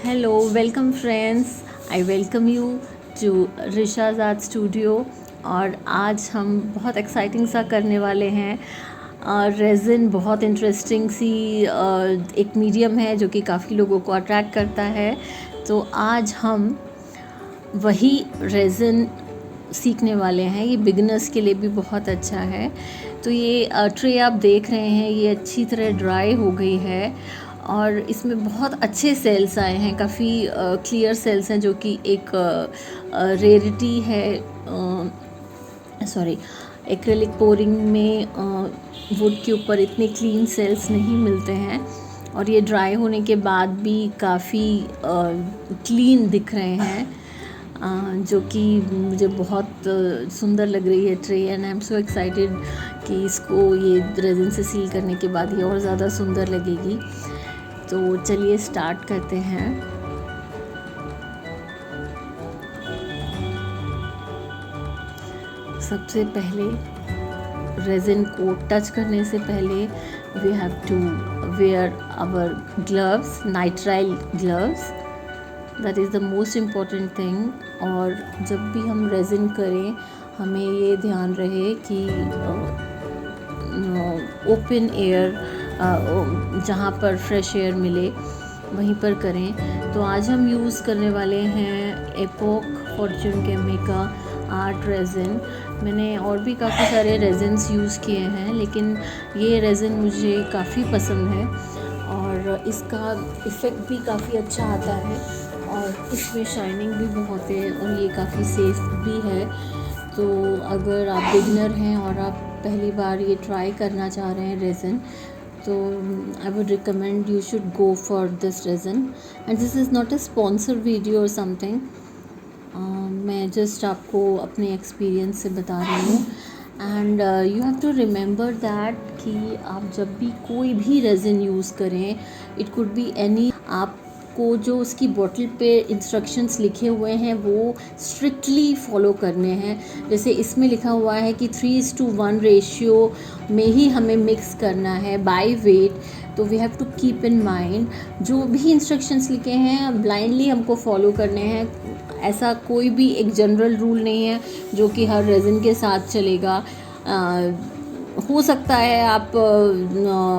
Hello, welcome friends. I welcome you to Risha's art studio. और आज हम बहुत एक्साइटिंग सा करने वाले हैं। रेज़िन बहुत इंटरेस्टिंग सी एक मीडियम है जो कि काफ़ी लोगों को अट्रैक्ट करता है। तो आज हम वही रेज़िन सीखने वाले हैं। ये बिगिनर्स के लिए भी बहुत अच्छा है। तो ये ट्रे आप देख रहे हैं, ये अच्छी तरह ड्राई हो गई है और इसमें बहुत अच्छे सेल्स आए हैं, काफ़ी क्लियर सेल्स हैं, जो कि एक रेयरिटी है। सॉरी, एक्रेलिक पोरिंग में वुड के ऊपर इतने क्लीन सेल्स नहीं मिलते हैं और ये ड्राई होने के बाद भी काफ़ी क्लीन दिख रहे हैं, जो कि मुझे बहुत सुंदर लग रही है tray. And I am so excited कि इसको ये रेज़िन से सील करने के बाद ये और ज़्यादा सुंदर लगेगी। तो चलिए स्टार्ट करते हैं। सबसे पहले रेज़िन को टच करने से पहले we have to wear our gloves, nitrile gloves. That is the most important thing. और जब भी हम रेज़िन करें हमें ये ध्यान रहे कि ओपन एयर, जहाँ पर फ्रेश एयर मिले वहीं पर करें। तो आज हम यूज़ करने वाले हैं एपोक फॉर्च्यून केमी का आर्ट रेज़िन। मैंने और भी काफ़ी सारे रेज़िन्स यूज़ किए हैं, लेकिन ये रेज़िन मुझे काफ़ी पसंद है और इसका इफ़ेक्ट भी काफ़ी अच्छा आता है और इसमें शाइनिंग भी बहुत है और ये काफ़ी सेफ़ भी है। तो अगर आप बिगनर हैं और आप पहली बार ये ट्राई करना चाह रहे हैं रेज़िन, तो I would recommend you should go for this resin. And this is not a sponsor video और समथिंग, मैं जस्ट आपको अपने एक्सपीरियंस से बता रही हूँ। And you have to remember that कि आप जब भी कोई भी रेज़िन यूज़ करें, इट कुड बी एनी, आपको जो उसकी बॉटल पे इंस्ट्रक्शंस लिखे हुए हैं वो स्ट्रिक्टली फॉलो करने हैं। जैसे इसमें लिखा हुआ है कि 3:1 रेशियो में ही हमें मिक्स करना है बाय वेट। तो we have to keep in mind जो भी इंस्ट्रक्शंस लिखे हैं ब्लाइंडली हमको फॉलो करने हैं। ऐसा कोई भी एक जनरल रूल नहीं है जो कि हर रेज़िन के साथ चलेगा। हो सकता है आप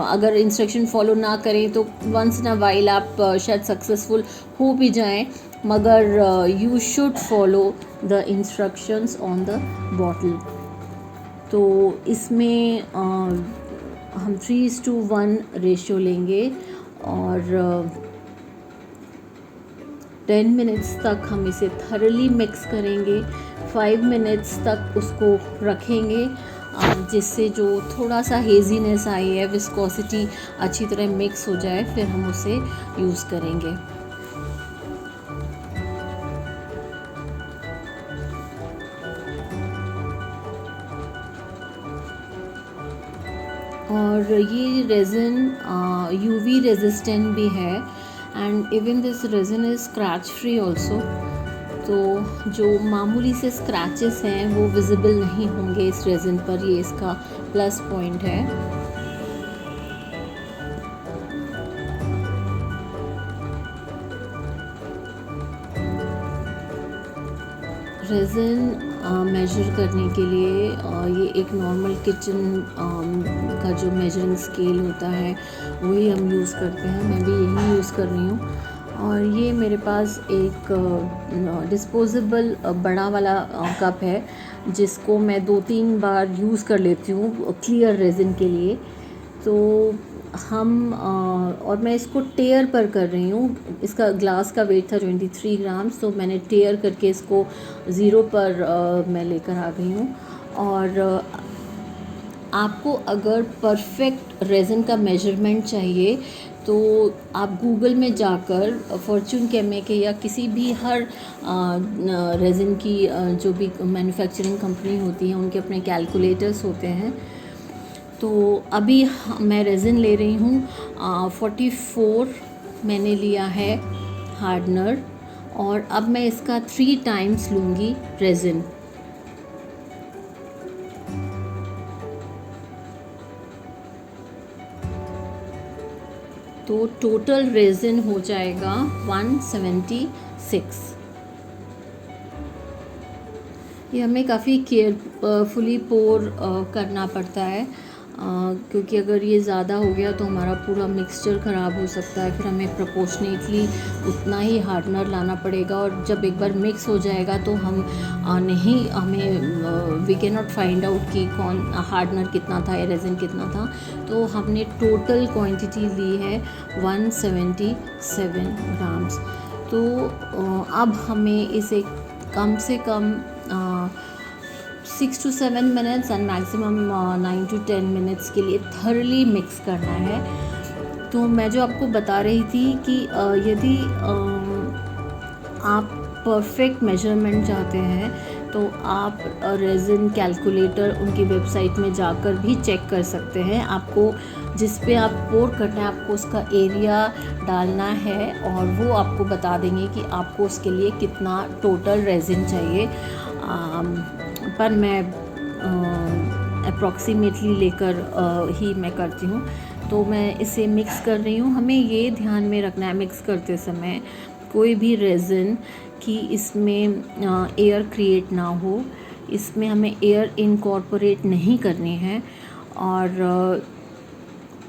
अगर इंस्ट्रक्शन फॉलो ना करें तो वंस इन अ वाइल आप शायद सक्सेसफुल हो भी जाएं, मगर you should follow the instructions on the bottle. तो इसमें हम 3:1 रेशियो लेंगे और 10 मिनट्स तक हम इसे थरली मिक्स करेंगे। 5 मिनट्स तक उसको रखेंगे जिससे जो थोड़ा सा हेजीनेस आई है, विस्कोसिटी अच्छी तरह मिक्स हो जाए, फिर हम उसे यूज़ करेंगे। और ये रेज़िन यूवी रेजिस्टेंट भी है and even this resin is scratch free also. तो जो मामूली से स्क्रैचेस हैं वो विजिबल नहीं होंगे इस रेज़िन पर, ये इसका प्लस पॉइंट है। रेज़िन मेजर करने के लिए ये एक नॉर्मल किचन का जो मेजरिंग स्केल होता है वही हम यूज़ करते हैं। मैं भी यही यूज़ कर रही हूँ। और ये मेरे पास एक डिस्पोजेबल बड़ा वाला कप है जिसको मैं 2-3 बार यूज़ कर लेती हूँ क्लियर रेज़िन के लिए। तो हम और मैं इसको टेयर पर कर रही हूँ। इसका ग्लास का वेट था 23 ग्राम्स, तो मैंने टेयर करके इसको ज़ीरो पर मैं लेकर आ गई हूँ। और आपको अगर परफेक्ट रेज़िन का मेजरमेंट चाहिए तो आप गूगल में जाकर फॉर्च्यून केमी के या किसी भी हर रेज़िन की जो भी मैन्युफैक्चरिंग कंपनी होती है उनके अपने कैलकुलेटर्स होते हैं। तो अभी मैं रेज़िन ले रही हूँ 44 मैंने लिया है हार्डनर, और अब मैं इसका 3 टाइम्स लूँगी रेज़िन। तो तो टोटल रेजिन हो जाएगा 176। ये हमें काफ़ी केयरफुली पोर करना पड़ता है, क्योंकि अगर ये ज़्यादा हो गया तो हमारा पूरा मिक्सचर ख़राब हो सकता है। फिर हमें प्रोपोर्शनेटली उतना ही हार्डनर लाना पड़ेगा, और जब एक बार मिक्स हो जाएगा तो हमें we can not find out कि कौन हार्डनर कितना था या रेजिन कितना था। तो हमने टोटल क्वांटिटी ली है 177 ग्राम्स। तो अब हमें इसे कम से कम 6 to 7 minutes and maximum 9 to 10 minutes के लिए थर्ली मिक्स करना है। तो मैं जो आपको बता रही थी कि यदि आप परफेक्ट मेजरमेंट चाहते हैं तो आप रेजिन कैलकुलेटर उनकी वेबसाइट में जाकर भी चेक कर सकते हैं। आपको जिस पे आप पोर करना है आपको उसका एरिया डालना है, और वो आपको बता देंगे कि आपको उसके लिए कितना टोटल रेजिन चाहिए। पर मैं अप्रॉक्सीमेटली लेकर ही मैं करती हूँ। तो मैं इसे मिक्स कर रही हूँ। हमें ये ध्यान में रखना है मिक्स करते समय कोई भी रेजिन कि इसमें एयर क्रिएट ना हो, इसमें हमें एयर इनकॉर्पोरेट नहीं करनी है, और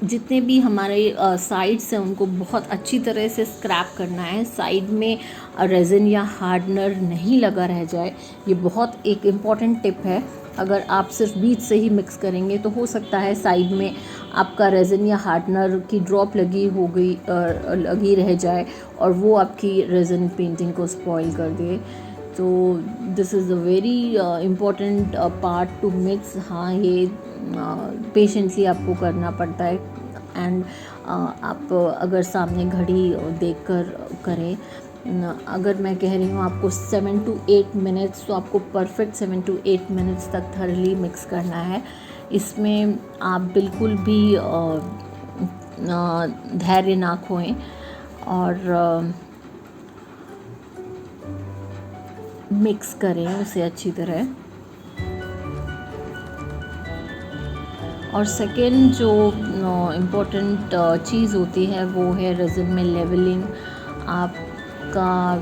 जितने भी हमारे साइड्स हैं उनको बहुत अच्छी तरह से स्क्रैप करना है। साइड में रेजिन या हार्डनर नहीं लगा रह जाए, ये बहुत एक इम्पॉर्टेंट टिप है। अगर आप सिर्फ बीच से ही मिक्स करेंगे तो हो सकता है साइड में आपका रेजिन या हार्डनर की ड्रॉप लगी रह जाए और वो आपकी रेजिन पेंटिंग को स्पॉइल कर दे। तो this is a very important part two mix. हाँ, ये पेशेंटली आपको करना पड़ता है, एंड आप अगर सामने घड़ी देखकर करें। अगर मैं कह रही हूँ आपको 7 to 8 मिनट्स, तो आपको परफेक्ट 7 to 8 मिनट्स तक थर्ली मिक्स करना है। इसमें आप बिल्कुल भी धैर्य ना खोएं और मिक्स करें उसे अच्छी तरह। और सेकेंड जो इम्पोर्टेंट चीज़ होती है वो है रेजिन में लेवलिंग। आपका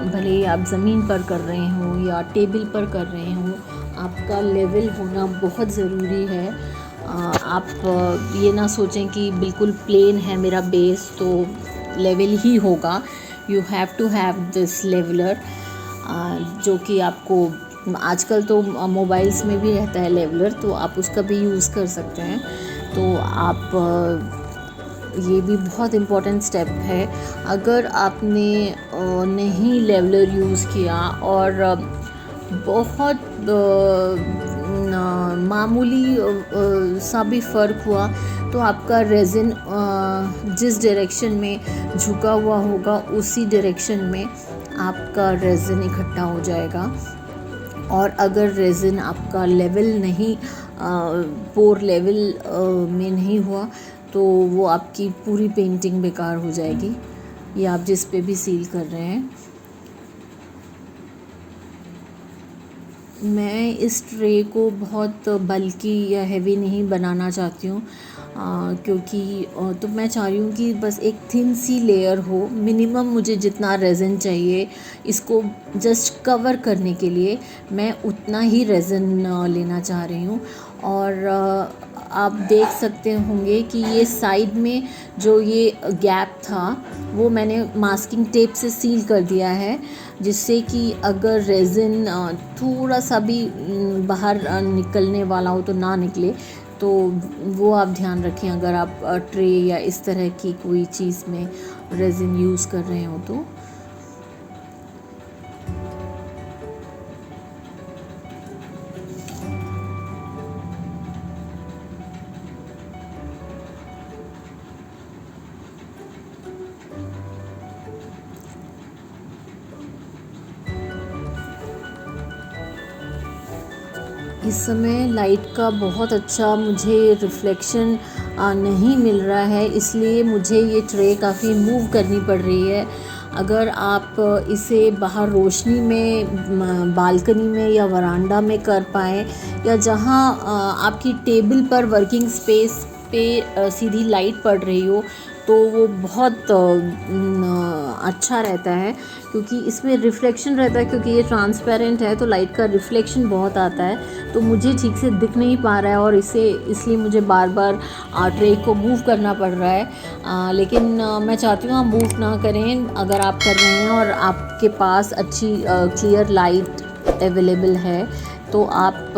भले ही आप ज़मीन पर कर रहे हो या टेबल पर कर रहे हो, आपका लेवल होना बहुत ज़रूरी है। आप ये ना सोचें कि बिल्कुल प्लेन है मेरा बेस तो लेवल ही होगा। You have to have this leveller, जो कि आपको आजकल तो मोबाइल्स में भी रहता है लेवलर, तो आप उसका भी यूज़ कर सकते हैं। तो आप ये भी बहुत इम्पॉर्टेंट स्टेप है। अगर आपने नहीं लेवलर यूज़ किया और बहुत मामूली सा भी फ़र्क हुआ तो आपका रेजिन जिस डायरेक्शन में झुका हुआ होगा उसी डायरेक्शन में आपका रेजिन इकट्ठा हो जाएगा। और अगर रेजिन आपका लेवल नहीं पोर लेवल में नहीं हुआ तो वो आपकी पूरी पेंटिंग बेकार हो जाएगी। ये आप जिस पे भी सील कर रहे हैं। मैं इस ट्रे को बहुत बल्कि या हेवी नहीं बनाना चाहती हूँ, क्योंकि तो मैं चाह रही हूँ कि बस एक थिन सी लेयर हो। मिनिमम मुझे जितना रेजिन चाहिए इसको जस्ट कवर करने के लिए मैं उतना ही रेजिन लेना चाह रही हूँ। और आप देख सकते होंगे कि ये साइड में जो ये गैप था वो मैंने मास्किंग टेप से सील कर दिया है, जिससे कि अगर रेजिन थोड़ा सा भी बाहर निकलने वाला हो तो ना निकले। तो वो आप ध्यान रखें अगर आप ट्रे या इस तरह की कोई चीज़ में रेजिन यूज़ कर रहे हो तो। इस समय लाइट का बहुत अच्छा मुझे रिफ्लेक्शन नहीं मिल रहा है, इसलिए मुझे ये ट्रे काफ़ी मूव करनी पड़ रही है। अगर आप इसे बाहर रोशनी में बालकनी में या वरांडा में कर पाएँ, या जहाँ आपकी टेबल पर वर्किंग स्पेस पे सीधी लाइट पड़ रही हो, तो वो बहुत अच्छा रहता है, क्योंकि इसमें रिफ्लेक्शन रहता है, क्योंकि ये ट्रांसपेरेंट है तो लाइट का रिफ्लेक्शन बहुत आता है। तो मुझे ठीक से दिख नहीं पा रहा है और इसलिए मुझे बार बार ट्रे को मूव करना पड़ रहा है। लेकिन मैं चाहती हूँ आप मूव ना करें। अगर आप कर रहे हैं और आपके पास अच्छी क्लियर लाइट अवेलेबल है तो आप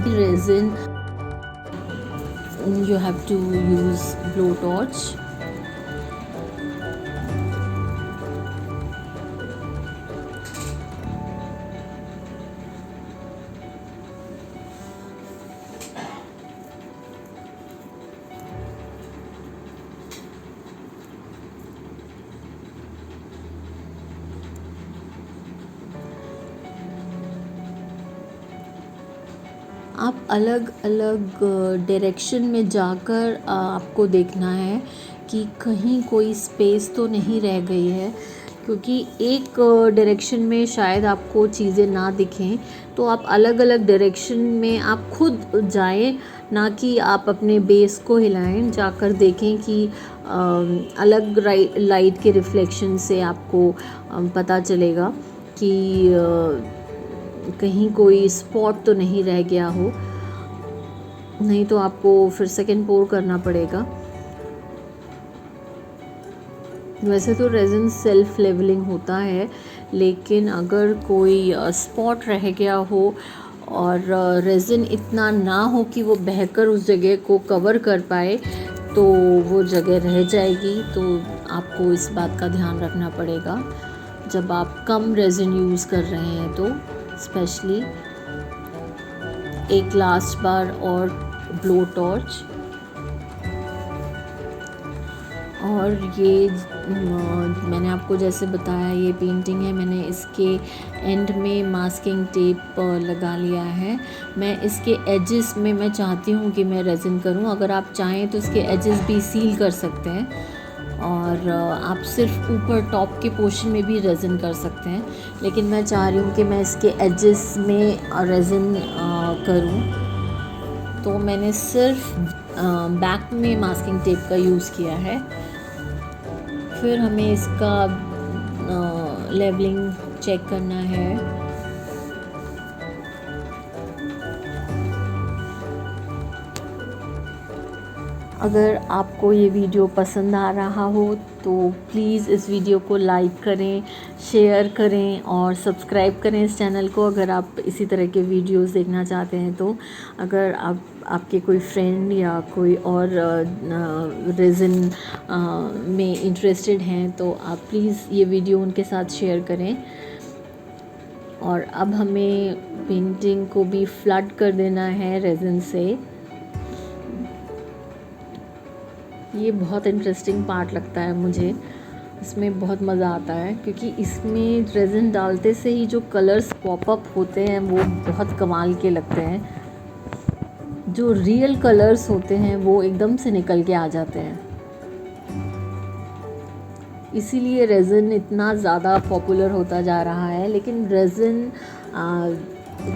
resin you have to use blowtorch। आप अलग अलग डायरेक्शन में जाकर आपको देखना है कि कहीं कोई स्पेस तो नहीं रह गई है, क्योंकि एक डायरेक्शन में शायद आपको चीज़ें ना दिखें। तो आप अलग अलग डायरेक्शन में आप खुद जाएं, ना कि आप अपने बेस को हिलाएं। जाकर देखें कि अलग लाइट के रिफ्लेक्शन से आपको पता चलेगा कि कहीं कोई स्पॉट तो नहीं रह गया हो, नहीं तो आपको फिर सेकेंड पोर करना पड़ेगा। वैसे तो रेजिन सेल्फ लेवलिंग होता है, लेकिन अगर कोई स्पॉट रह गया हो और रेजिन इतना ना हो कि वो बहकर उस जगह को कवर कर पाए, तो वो जगह रह जाएगी। तो आपको इस बात का ध्यान रखना पड़ेगा जब आप कम रेजिन यूज़ कर रहे हैं तो। स्पेशली एक लास्ट बार और ब्लो टॉर्च। और ये मैंने आपको जैसे बताया, ये पेंटिंग है, मैंने इसके एंड में मास्किंग टेप लगा लिया है। मैं इसके एजेस में मैं चाहती हूँ कि मैं रेजिन करूँ। अगर आप चाहें तो इसके एजेस भी सील कर सकते हैं, और आप सिर्फ ऊपर टॉप के पोर्शन में भी रेजिन कर सकते हैं, लेकिन मैं चाह रही हूँ कि मैं इसके एजेस में रेजिन करूँ। तो मैंने सिर्फ बैक में मास्किंग टेप का यूज़ किया है। फिर हमें इसका लेवलिंग चेक करना है। अगर आपको ये वीडियो पसंद आ रहा हो तो प्लीज़ इस वीडियो को लाइक करें, शेयर करें और सब्सक्राइब करें इस चैनल को, अगर आप इसी तरह के वीडियोस देखना चाहते हैं तो। अगर आपके कोई फ्रेंड या कोई और रेजिन में इंटरेस्टेड हैं तो आप प्लीज़ ये वीडियो उनके साथ शेयर करें। और अब हमें पेंटिंग को भी फ्लड कर देना है रेजिन से। ये बहुत इंटरेस्टिंग पार्ट लगता है मुझे, इसमें बहुत मज़ा आता है, क्योंकि इसमें रेजिन डालते से ही जो कलर्स पॉपअप होते हैं वो बहुत कमाल के लगते हैं। जो रियल कलर्स होते हैं वो एकदम से निकल के आ जाते हैं। इसीलिए रेजिन इतना ज़्यादा पॉपुलर होता जा रहा है। लेकिन रेजिन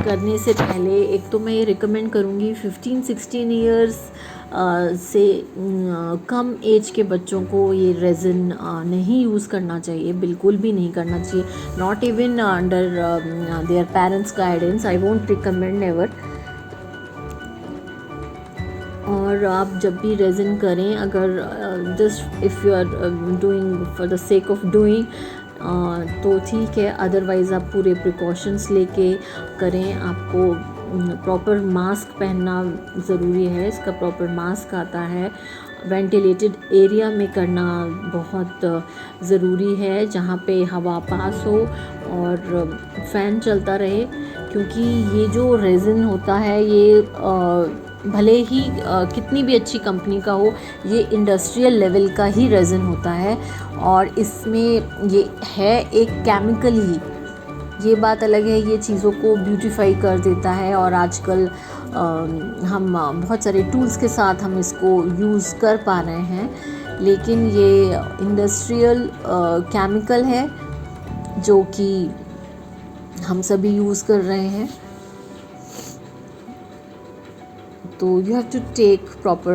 करने से पहले एक तो मैं ये रिकमेंड करूँगी 15-16 ईयर्स से कम एज के बच्चों को ये रेजिन नहीं यूज़ करना चाहिए, बिल्कुल भी नहीं करना चाहिए। Not even under their parents guidance, I won't recommend ever. और आप जब भी रेजिन करें, अगर just if you are doing for the sake of doing तो ठीक है, अदरवाइज़ आप पूरे प्रिकॉशंस लेके करें। आपको प्रॉपर मास्क पहनना ज़रूरी है, इसका प्रॉपर मास्क आता है। वेंटिलेटेड एरिया में करना बहुत ज़रूरी है, जहाँ पे हवा पास हो और फ़ैन चलता रहे, क्योंकि ये जो रेजिन होता है ये भले ही कितनी भी अच्छी कंपनी का हो, ये इंडस्ट्रियल लेवल का ही रेजिन होता है और इसमें ये है एक केमिकल ही। ये बात अलग है, ये चीज़ों को ब्यूटीफाई कर देता है और आजकल हम बहुत सारे टूल्स के साथ हम इसको यूज़ कर पा रहे हैं, लेकिन ये इंडस्ट्रियल केमिकल है जो कि हम सभी यूज़ कर रहे हैं। तो you have to take proper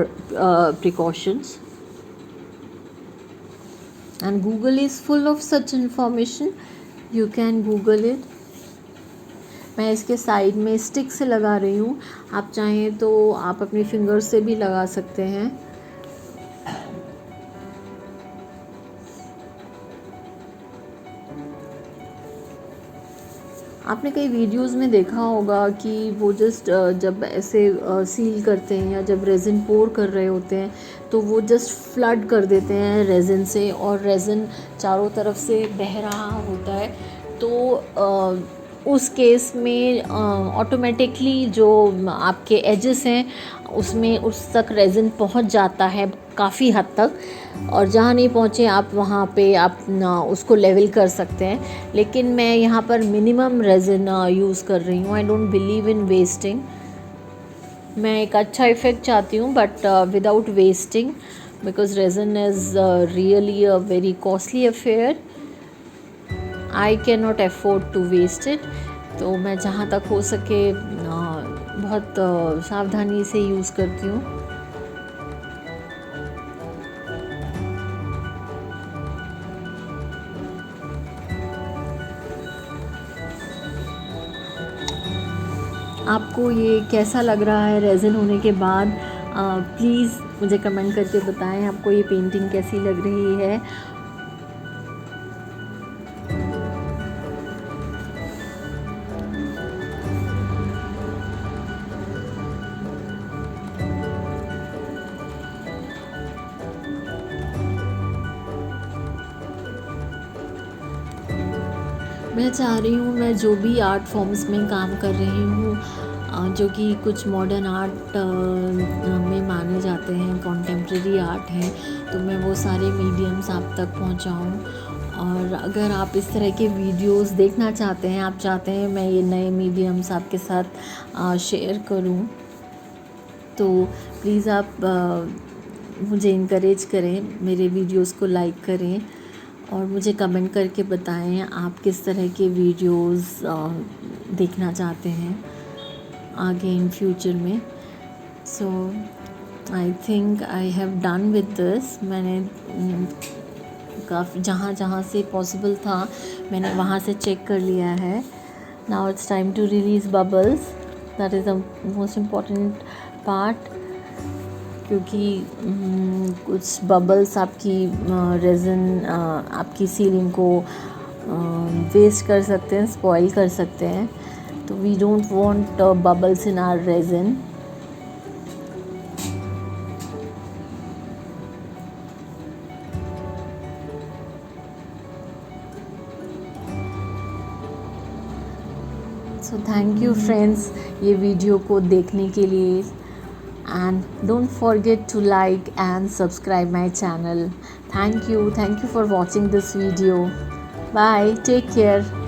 precautions। and Google is full of such information. You can Google it. मैं इसके साइड में स्टिक से लगा रही हूँ, आप चाहें तो आप अपनी फिंगर से भी लगा सकते हैं। आपने कई वीडियोस में देखा होगा कि वो जस्ट जब ऐसे सील करते हैं या जब रेज़िन पोर कर रहे होते हैं तो वो जस्ट फ्लड कर देते हैं रेज़िन से, और रेज़िन चारों तरफ से बह रहा होता है। तो उस केस में ऑटोमेटिकली जो आपके एजेस हैं उसमें उस तक रेज़िन पहुंच जाता है काफ़ी हद तक, और जहाँ नहीं पहुँचे आप वहाँ पे आप उसको लेवल कर सकते हैं। लेकिन मैं यहाँ पर मिनिमम रेज़िन यूज़ कर रही हूँ। I don't believe in wasting. मैं एक अच्छा इफ़ेक्ट चाहती हूँ but without wasting, because resin is really a very costly affair. I can not afford to waste it. तो मैं जहाँ तक हो सके बहुत सावधानी से यूज़ करती हूँ। आपको ये कैसा लग रहा है रेज़िन होने के बाद? प्लीज़ मुझे कमेंट करके बताएं आपको ये पेंटिंग कैसी लग रही है। मैं चाह रही हूँ मैं जो भी आर्ट फॉर्म्स में काम कर रही हूँ जो कि कुछ मॉडर्न आर्ट में माने जाते हैं, कॉन्टेम्प्रेरी आर्ट हैं, तो मैं वो सारे मीडियम्स आप तक पहुँचाऊँ। और अगर आप इस तरह के वीडियोस देखना चाहते हैं, आप चाहते हैं मैं ये नए मीडियम्स आपके साथ शेयर करूँ, तो प्लीज़ आप मुझे इनकरेज करें, मेरे वीडियोस को लाइक करें और मुझे कमेंट करके बताएं आप किस तरह के वीडियोस देखना चाहते हैं आगे इन फ्यूचर में। So I think I have done with this. मैंने काफ़ी जहाँ जहाँ से पॉसिबल था मैंने वहाँ से चेक कर लिया है। Now it's time to release bubbles. That is the most important part, क्योंकि कुछ बबल्स आपकी रेज़िन आपकी सीलिंग को वेस्ट कर सकते हैं, स्पॉइल कर सकते हैं। तो we don't want bubbles in our resin. So thank you friends ये वीडियो को देखने के लिए, and don't forget to like and subscribe my channel. Thank you for watching this video. Bye, take care.